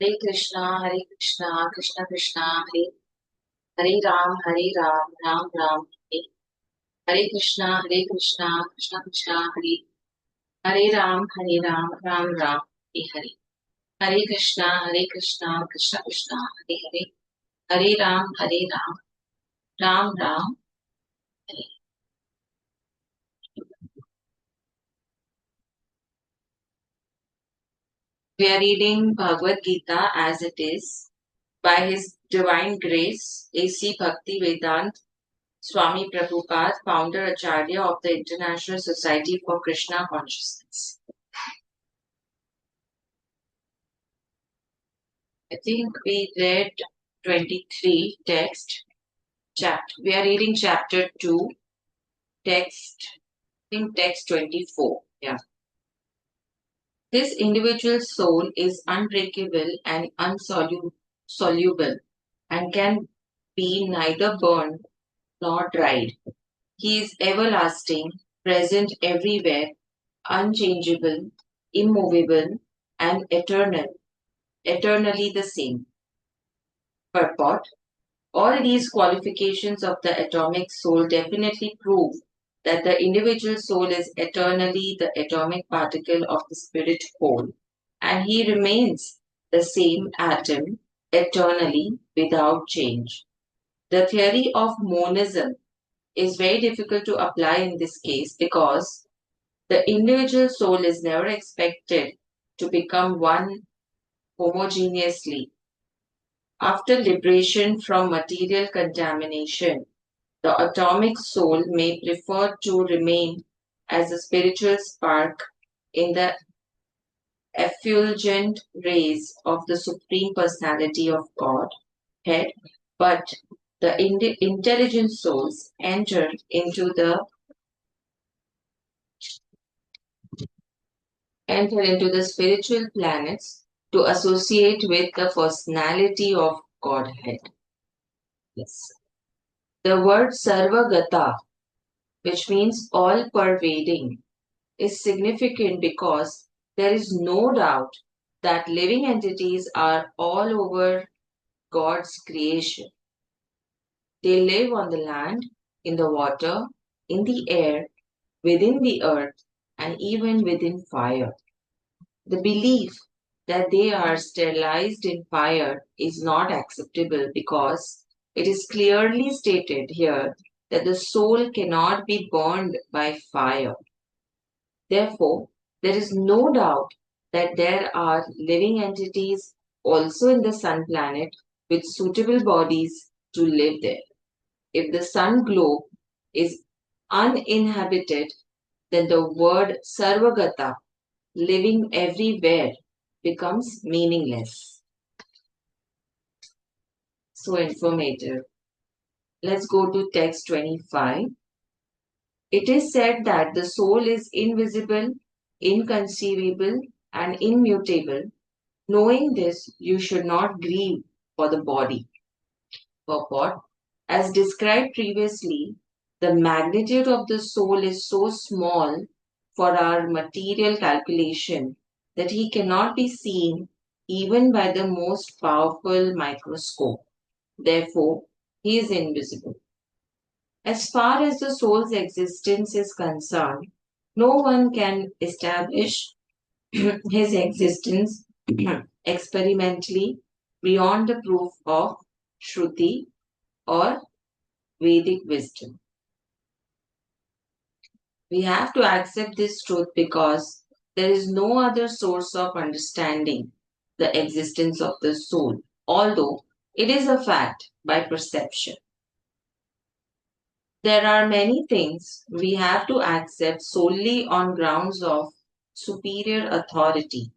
Hare Krishna, Krishna Krishna, Hare Ram, Ram Ram, Hare Krishna, Krishna Krishna, Hare Ram, Ram Ram, Hare Krishna, Krishna Krishna, Hare Ram, Ram Ram, Hare. We are reading Bhagwat Geeta as it is by His Divine Grace, A.C. Bhakti Vedant Swami Prabhupada, founder Acharya of the International Society for Krishna Consciousness. I think we read 23 text. Chapter. We are reading chapter 2, text, I think text 24. Yeah. This individual soul is unbreakable and unsoluble and can be neither burned nor dried. He is everlasting, present everywhere, unchangeable, immovable, and eternal, eternally the same. Purport. All these qualifications of the atomic soul definitely prove that the individual soul is eternally the atomic particle of the spirit whole, and he remains the same atom eternally without change. The theory of monism is very difficult to apply in this case because the individual soul is never expected to become one homogeneously. After liberation from material contamination, the atomic soul may prefer to remain as a spiritual spark in the effulgent rays of the Supreme Personality of God, head, but the intelligent souls enter into the spiritual planets to associate with the personality of Godhead. Yes. The word Sarvagata, which means all pervading, is significant because there is no doubt that living entities are all over God's creation. They live on the land, in the water, in the air, within the earth, and even within fire. The belief that they are sterilized in fire is not acceptable because it is clearly stated here that the soul cannot be burned by fire. Therefore, there is no doubt that there are living entities also in the sun planet with suitable bodies to live there. If the sun globe is uninhabited, then the word Sarvagata, living everywhere, becomes meaningless. So informative. Let's go to text 25. It is said that the soul is invisible, inconceivable, and immutable. Knowing this, you should not grieve for the body. Purport. As described previously, the magnitude of the soul is so small for our material calculation that he cannot be seen even by the most powerful microscope. Therefore, he is invisible. As far as the soul's existence is concerned, no one can establish his existence experimentally beyond the proof of Shruti or Vedic wisdom. We have to accept this truth because there is no other source of understanding the existence of the soul, although it is a fact by perception. There are many things we have to accept solely on grounds of superior authority.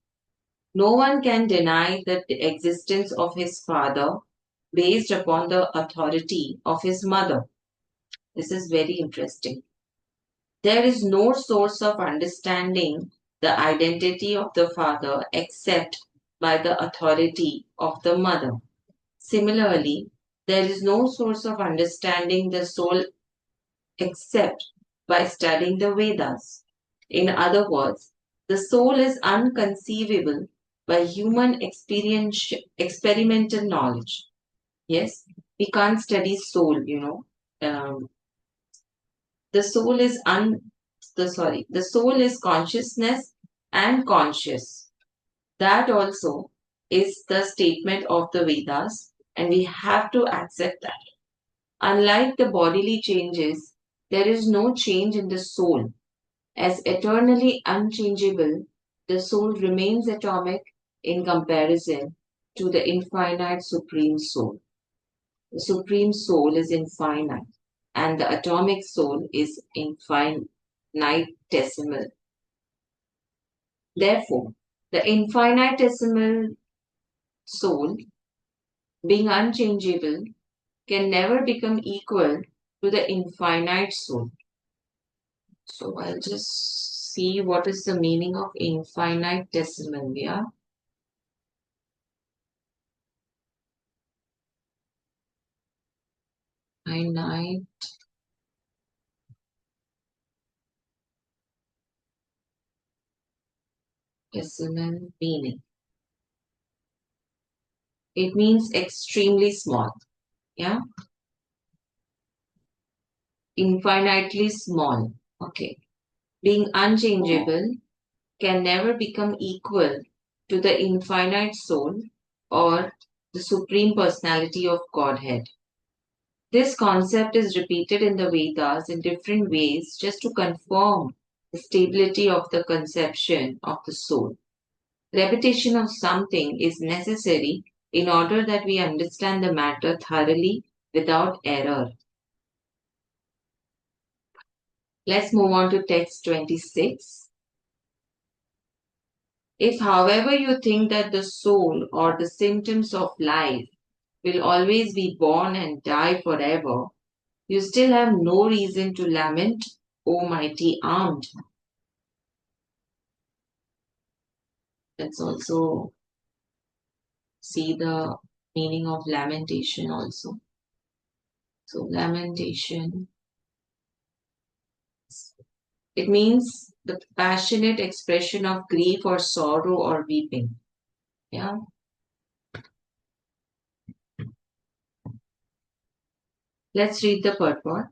No one can deny the existence of his father based upon the authority of his mother. This is very interesting. There is no source of understanding the identity of the father except by the authority of the mother. Similarly, there is no source of understanding the soul except by studying the Vedas. In other words, the soul is unconceivable by human experimental knowledge. Yes, we can't study soul. Um, the soul is the soul is consciousness and conscious. That also is the statement of the Vedas, and we have to accept that. Unlike the bodily changes, there is no change in the soul. As eternally unchangeable, the soul remains atomic in comparison to the infinite Supreme Soul. The Supreme Soul is infinite, and the atomic soul is infinitesimal. Therefore, the infinitesimal soul, being unchangeable, can never become equal to the infinite soul. So I'll just see what is the meaning of infinitesimal. Yeah, finitesimal meaning. It means extremely small. Yeah, infinitely small. Okay, being unchangeable can never become equal to the infinite soul or the supreme personality of Godhead. This concept is repeated in the Vedas in different ways just to confirm the stability of the conception of the soul. Repetition of something is necessary in order that we understand the matter thoroughly without error. Let's move on to text 26. If, however, you think that the soul or the symptoms of life will always be born and die forever, you still have no reason to lament, O mighty armed. Let's also see the meaning of lamentation also. So, lamentation, it means the passionate expression of grief or sorrow or weeping. Yeah. Let's read the purport.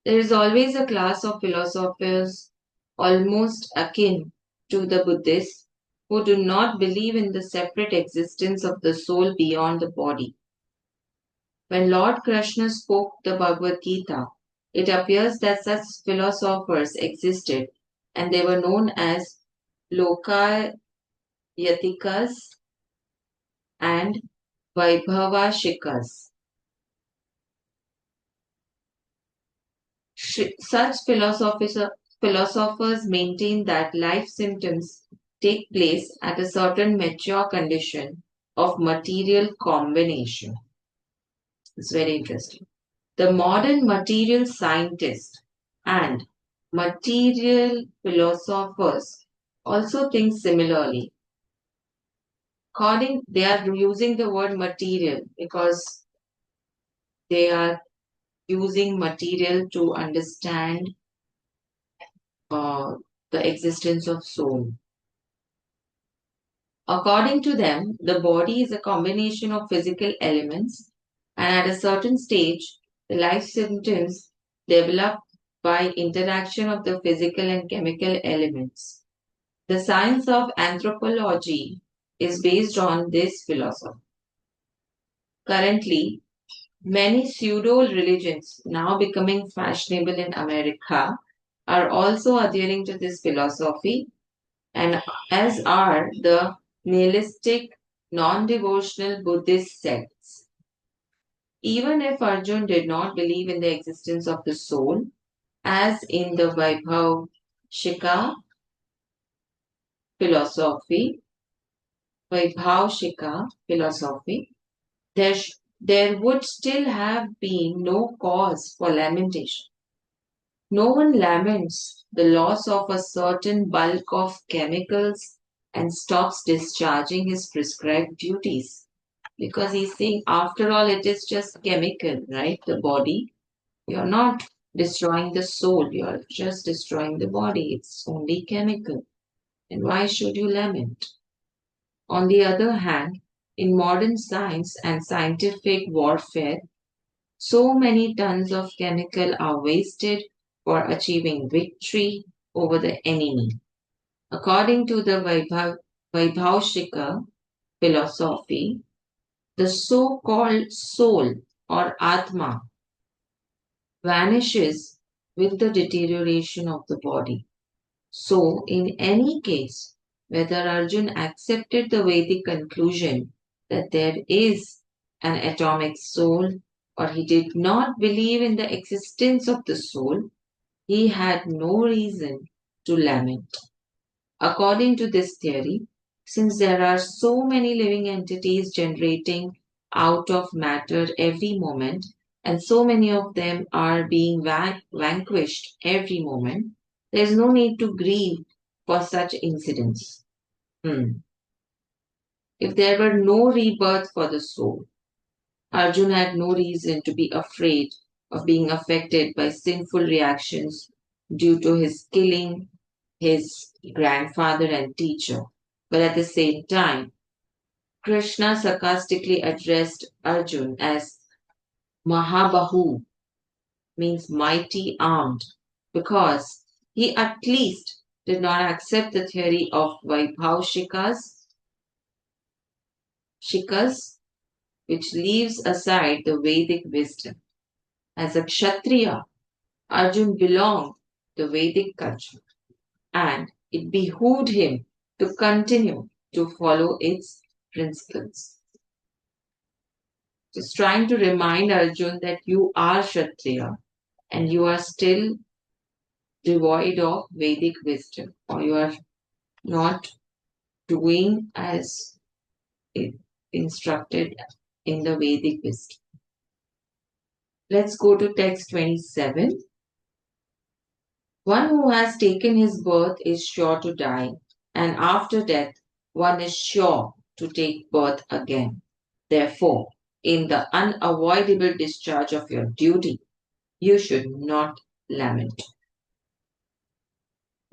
There is always a class of philosophers almost akin to the Buddhists who do not believe in the separate existence of the soul beyond the body. When Lord Krishna spoke the Bhagwat Geeta, it appears that such philosophers existed and they were known as Lokayatikas and Vaibhavashikas. Such philosophers maintain that life symptoms take place at a certain mature condition of material combination. It's very interesting. The modern material scientists and material philosophers also think similarly. They are using the word material because they are using material to understand uh, the existence of soul. According to them, the body is a combination of physical elements, and at a certain stage, the life symptoms develop by interaction of the physical and chemical elements. The science of anthropology is based on this philosophy. Currently, many pseudo religions, now becoming fashionable in America, are also adhering to this philosophy, and as are the nihilistic, non devotional Buddhist sects. Even if Arjun did not believe in the existence of the soul, as in the Vaibhavshika philosophy, there, there would still have been no cause for lamentation. No one laments the loss of a certain bulk of chemicals and stops discharging his prescribed duties. Because he's saying, after all, it is just chemical, right? The body. You're not destroying the soul, you're just destroying the body. It's only chemical. And why should you lament? On the other hand, in modern science and scientific warfare, so many tons of chemical are wasted for achieving victory over the enemy. According to the Vaibhaushika philosophy, the so-called soul or Atma vanishes with the deterioration of the body. So, in any case, whether Arjun accepted the Vedic conclusion that there is an atomic soul or he did not believe in the existence of the soul, he had no reason to lament. According to this theory, since there are so many living entities generating out of matter every moment, and so many of them are being vanquished every moment, there is no need to grieve for such incidents. If there were no rebirth for the soul, Arjun had no reason to be afraid of being affected by sinful reactions due to his killing his grandfather and teacher. But at the same time, Krishna sarcastically addressed Arjun as Mahabahu, means mighty armed, because he at least did not accept the theory of Shikas, which leaves aside the Vedic wisdom. As a Kshatriya, Arjun belonged to Vedic culture, and it behooved him to continue to follow its principles. Just trying to remind Arjun that you are Kshatriya and you are still devoid of Vedic wisdom, or you are not doing as instructed in the Vedic wisdom. Let's go to text 27. One who has taken his birth is sure to die, and after death, one is sure to take birth again. Therefore, in the unavoidable discharge of your duty, you should not lament.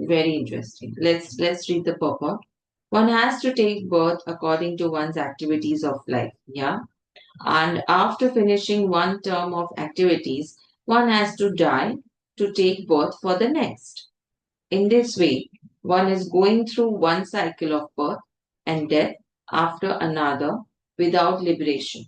Very interesting. Let's read the purport. One has to take birth according to one's activities of life. Yeah. And after finishing one term of activities, one has to die to take birth for the next. In this way, one is going through one cycle of birth and death after another without liberation.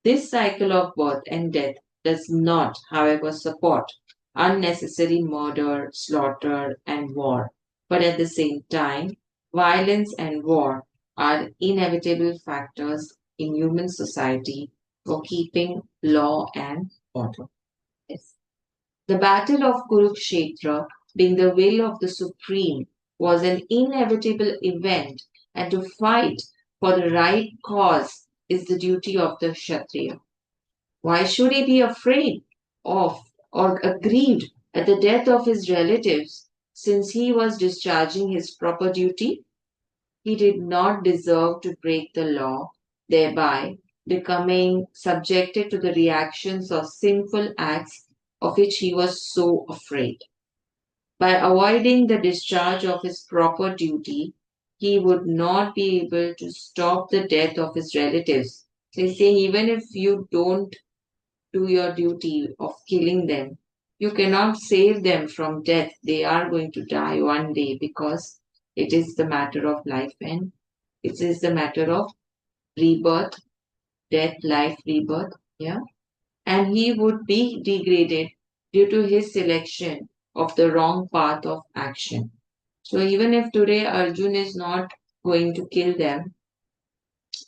This cycle of birth and death does not, however, support unnecessary murder, slaughter, and war. But at the same time, violence and war are inevitable factors in human society for keeping law and order. Yes. The battle of Kurukshetra, being the will of the Supreme, was an inevitable event, and to fight for the right cause is the duty of the Kshatriya. Why should he be afraid of or aggrieved at the death of his relatives, since he was discharging his proper duty? He did not deserve to break the law, thereby becoming subjected to the reactions of sinful acts of which he was so afraid. By avoiding the discharge of his proper duty, he would not be able to stop the death of his relatives. So he's saying, even if you don't do your duty of killing them, you cannot save them from death. They are going to die one day because it is the matter of life and it is the matter of rebirth, death, life, rebirth. Yeah. And he would be degraded due to his selection of the wrong path of action. So even if today Arjun is not going to kill them,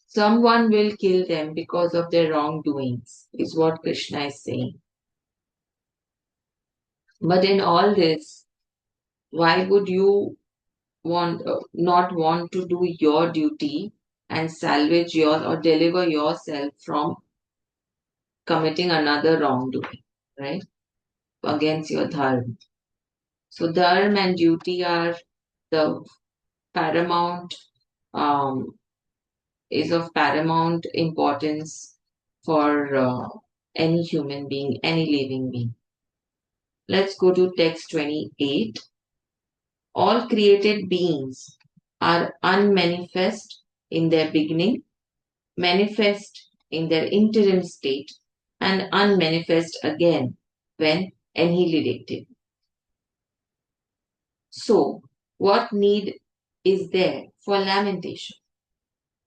someone will kill them because of their wrongdoings, is what Krishna is saying. But in all this, why would you not want to do your duty and salvage your or deliver yourself from committing another wrongdoing, right? Against your dharma. So dharma and duty are the paramount is of paramount importance for any human being, any living being. Let's go to text 28. All created beings are unmanifest in their beginning, manifest in their interim state, and unmanifest again when annihilated. So, what need is there for lamentation?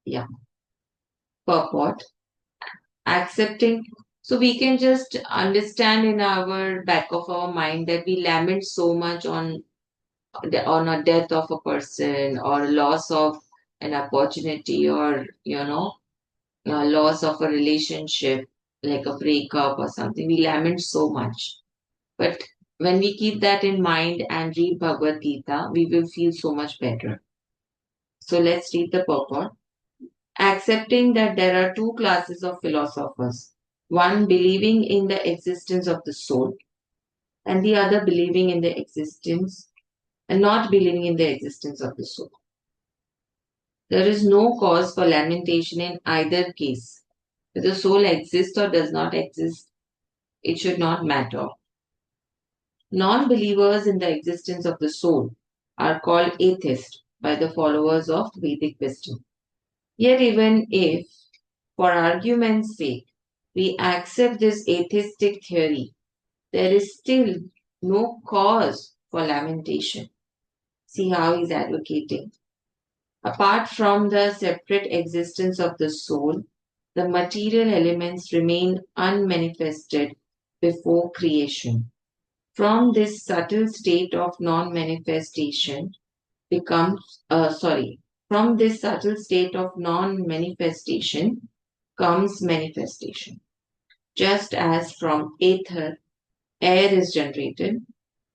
Yeah, purport, accepting. So we can just understand in our back of our mind that we lament so much on a death of a person or loss of an opportunity or loss of a relationship like a breakup or something. We lament so much, but when we keep that in mind and read Bhagwat Gita, we will feel so much better. So let's read the purport. Accepting that there are two classes of philosophers, one believing in the existence of the soul and the other believing in the existence and not believing in the existence of the soul. There is no cause for lamentation in either case. Whether the soul exists or does not exist, it should not matter. Non believers in the existence of the soul are called atheists by the followers of Vedic wisdom. Yet, even if, for argument's sake, we accept this atheistic theory, there is still no cause for lamentation. See how he's advocating. Apart from the separate existence of the soul, the material elements remain unmanifested before creation. From this subtle state of non-manifestation becomes, from this subtle state of non-manifestation comes manifestation. Just as from ether, air is generated,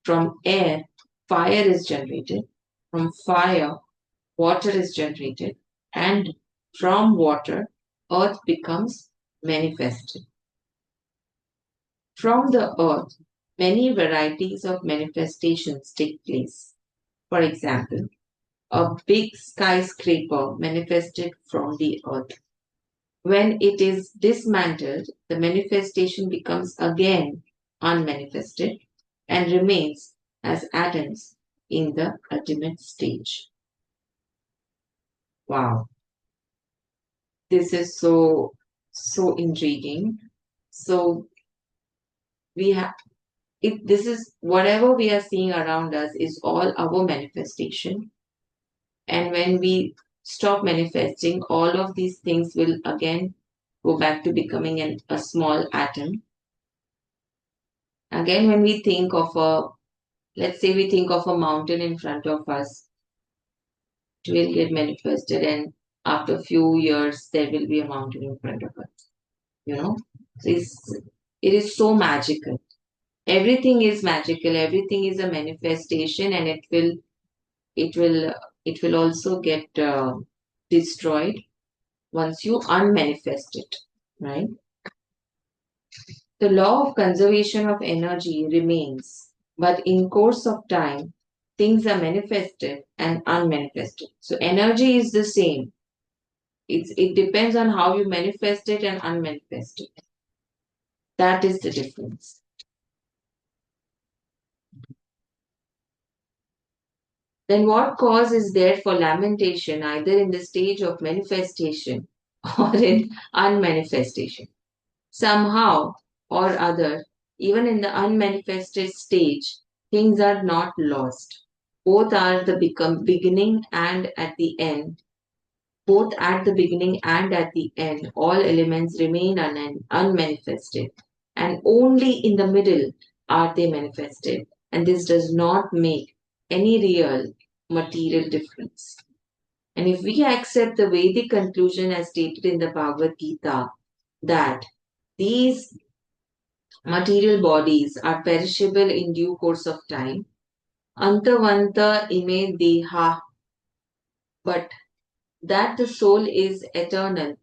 from air, fire is generated, from fire, water is generated, and from water, earth becomes manifested. From the earth, many varieties of manifestations take place. For example, a big skyscraper manifested from the earth. When it is dismantled, the manifestation becomes again unmanifested and remains as atoms in the ultimate stage. Wow, this is so intriguing. So we have it this is whatever we are seeing around us is all our manifestation. And when we stop manifesting, all of these things will again go back to becoming a small atom. Again, when we think of let's say we think of a mountain in front of us, it will get manifested, and after a few years, there will be a mountain in front of us. You know, so it is so magical. Everything is magical. Everything is a manifestation, and it will it will also get destroyed once you unmanifest it, right? The law of conservation of energy remains, but in course of time, things are manifested and unmanifested. So energy is the same. It depends on how you manifest it and unmanifest it. That is the difference. Then what cause is there for lamentation either in the stage of manifestation or in unmanifestation? Somehow or other, even in the unmanifested stage, things are not lost. Both are the beginning and at the end. Both at the beginning and at the end, all elements remain unmanifested, and only in the middle are they manifested. And this does not make any real material difference. And if we accept the Vedic conclusion as stated in the Bhagavad Gita, that these material bodies are perishable in due course of time, antavanta ime deha, but that the soul is eternal,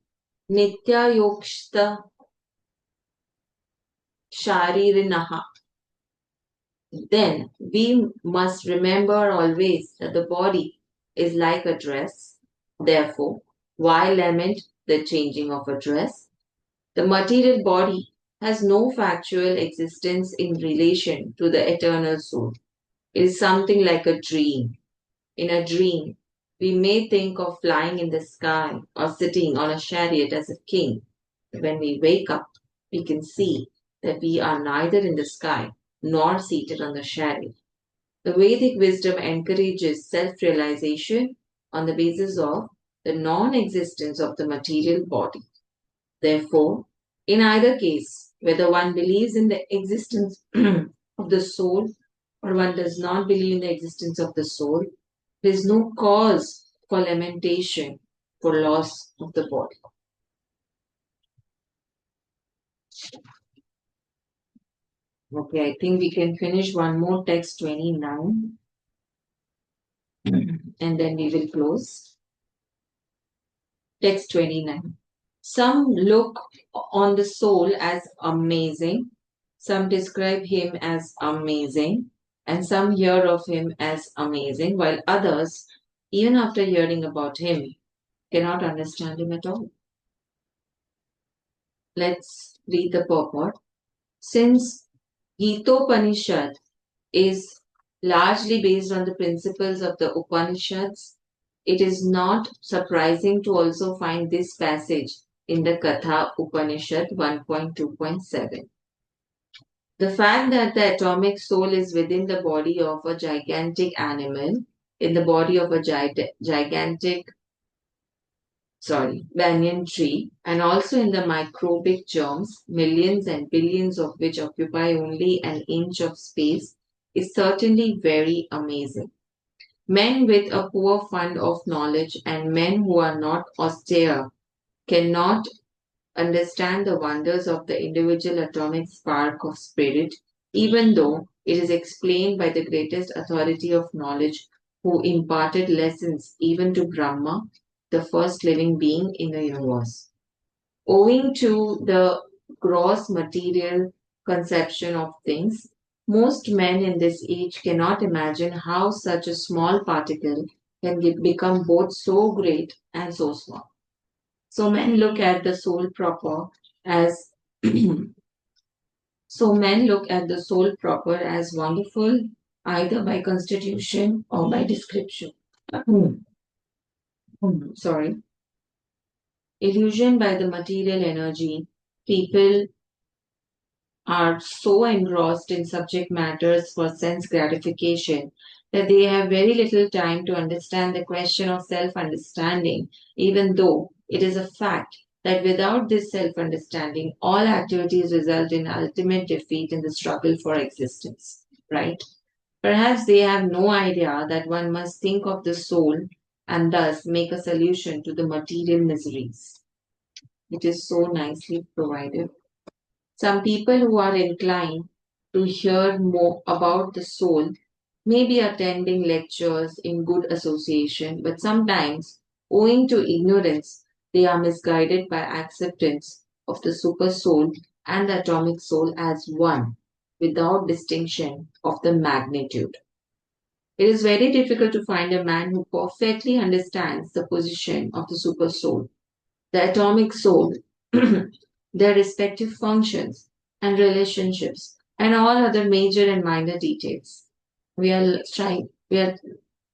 nitya yokshta sharirinaha, then we must remember always that the body is like a dress. Therefore, why lament the changing of a dress? The material body has no factual existence in relation to the eternal soul. It is something like a dream. In a dream, We may think of flying in the sky or sitting on a chariot as a king. When we wake up, we can see that we are neither in the sky nor seated on the chariot. The Vedic wisdom encourages self realization on the basis of the non existence of the material body. Therefore, in either case, whether one believes in the existence of the soul or one does not believe in the existence of the soul, there is no cause for lamentation for loss of the body. Okay, I think we can finish one more text 29 and then we will close. Text 29. Some look on the soul as amazing, some describe him as amazing, and some hear of him as amazing, while others, even after hearing about him, cannot understand him at all. Let's read the purport. Since Gitopanishad is largely based on the principles of the Upanishads, it is not surprising to also find this passage in the Katha Upanishad 1.2.7. The fact that the atomic soul is within the body of a gigantic animal, in the body of a gigantic banyan tree, and also in the microbic germs, millions and billions of which occupy only an inch of space, is certainly very amazing. Men with a poor fund of knowledge and men who are not austere cannot understand the wonders of the individual atomic spark of spirit, even though it is explained by the greatest authority of knowledge who imparted lessons even to Brahma, the first living being in the universe. Owing to the gross material conception of things, most men in this age cannot imagine how such a small particle can become both so great and so small. So men look at the soul proper as so men look at the soul proper as wonderful either by constitution or by description. Sorry. Illusion by the material energy, people are so engrossed in subject matters for sense gratification that they have very little time to understand the question of self understanding, even though it is a fact that without this self understanding, all activities result in ultimate defeat in the struggle for existence. Right? Perhaps they have no idea that one must think of the soul and thus make a solution to the material miseries. It is so nicely provided. Some people who are inclined to hear more about the soul may be attending lectures in good association, but sometimes, owing to ignorance, they are misguided by acceptance of the super soul and the atomic soul as one, without distinction of the magnitude. It is very difficult to find a man who perfectly understands the position of the super soul, the atomic soul, their respective functions and relationships, and all other major and minor details. We are trying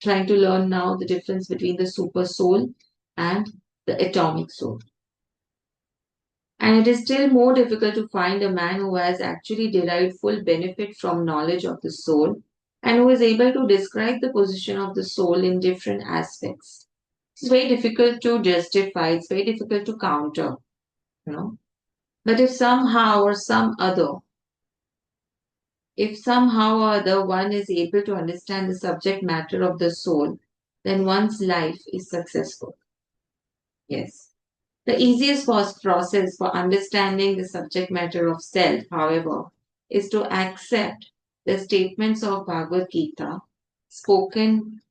to learn now the difference between the super soul and the atomic soul. And it is still more difficult to find a man who has actually derived full benefit from knowledge of the soul and who is able to describe the position of the soul in different aspects. It's very difficult to justify, it's very difficult to counter, you know. But if somehow or other one is able to understand the subject matter of the soul, then one's life is successful. Yes. The easiest process for understanding the subject matter of self, however, is to accept the statements of Bhagwat Geeta spoken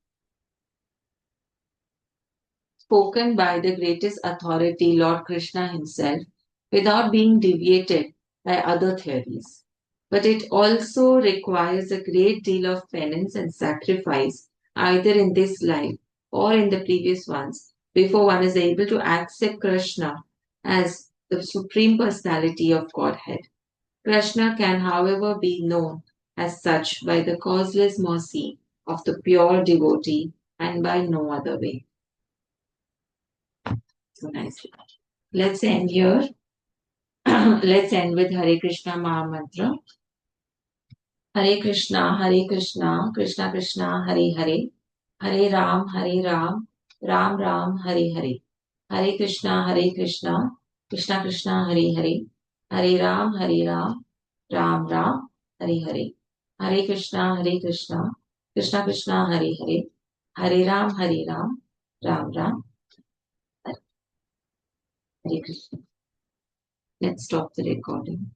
spoken by the greatest authority, Lord Krishna himself, without being deviated by other theories. But it also requires a great deal of penance and sacrifice, either in this life or in the previous ones, before one is able to accept Krishna as the Supreme Personality of Godhead. Krishna can, however, be known as such by the causeless mercy of the pure devotee and by no other way. So nicely. Let's end here. Let's end with Hare Krishna Maha Mantra. Hare Krishna, Krishna Krishna, Hare Hare, Hare Ram, Ram Ram, Hare Hare. Hare Krishna, Krishna Krishna, Hare Hare, Hare Ram, Ram Ram, Hare Hare. Hare Krishna, Krishna Krishna, Hare Hare, Hare Ram Ram, Hare Krishna. Let's stop the recording.